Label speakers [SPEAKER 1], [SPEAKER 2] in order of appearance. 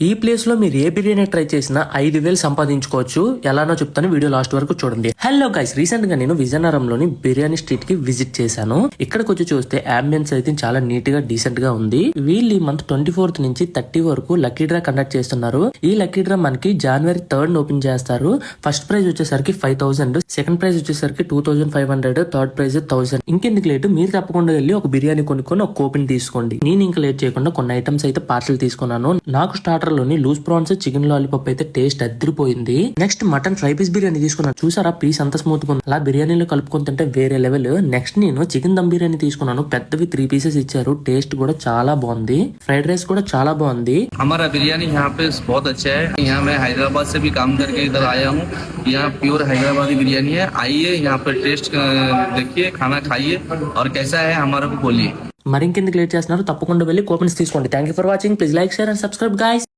[SPEAKER 1] ఈ ప్లేస్ లో మీరు ఏ బిర్యానీ ట్రై చేసినా 5,000 సంపాదించుకోవచ్చు. ఎలానో చెప్తాను, వీడియో లాస్ట్ వరకు చూడండి. హలో గైస్, రీసెంట్ గా నేను విజయనగరంలోని బిర్యానీ స్ట్రీట్ కి విజిట్ చేశాను. ఇక్కడికి వచ్చి చూస్తే అంబియన్స్ అయితే చాలా నీట్ గా డీసెంట్ గా ఉంది. వీళ్ళు ఈ మంత్ 24th నుంచి 30 వరకు లక్కీ డ్రా కండక్ట్ చేస్తున్నారు. ఈ లక్కీ డ్రా మనకి January 3rd ఓపెన్ చేస్తారు. ఫస్ట్ ప్రైజ్ వచ్చేసరికి 5,000, సెకండ్ ప్రైజ్ వచ్చేసరికి 2,500, థర్డ్ ప్రైజ్ 1,000. ఇంకెందుకు లేటు, మీరు తప్పకుండా వెళ్ళి ఒక బిర్యానీ కొనుక్కొని ఒక కూపన్ తీసుకోండి. నేను ఇంకా లేట్ చేయకుండా కొన్ని ఐటమ్స్ అయితే పార్సల్ తీసుకున్నాను. నాకు స్టార్టర్ లోని లూజ్ ప్రాన్స్, చికెన్ లాలీపాప్ అయితే టేస్ట్ అదిరిపోయింది. Next mutton fry piece biryani తీసుకున్నాను. చూసారా పీస్ అంత స్మూత్ గా ఉంది. అలా బిర్యానీలో కలుపుకొని తింటే వేరే లెవెల్. నెక్స్ట్ నేను చికెన్ దమ్ బిర్యానీ తీసుకున్నాను. పెద్దవి 3 pieces ఇచ్చారు. టేస్ట్ కూడా చాలా బాగుంది. ఫ్రైడ్ రైస్ కూడా చాలా బాగుంది.
[SPEAKER 2] हमारा बिरयानी यहाँ पे बहुत अच्छा है। यहाँ मैं हैदराबाद से भी काम करके इधर आया हूँ। यहाँ प्योर हैदराबादी बिरयानी है। आइए यहाँ पर टेस्ट देखिए, खाना खाइए और कैसा है हमारा को बोलिए.
[SPEAKER 1] మరింకెందుకు లేట్ చేస్తున్నారు, తప్పకుండా వెళ్ళి కూపన్స్ తీసుకోండి. Thank you for watching. Please like, share and subscribe guys.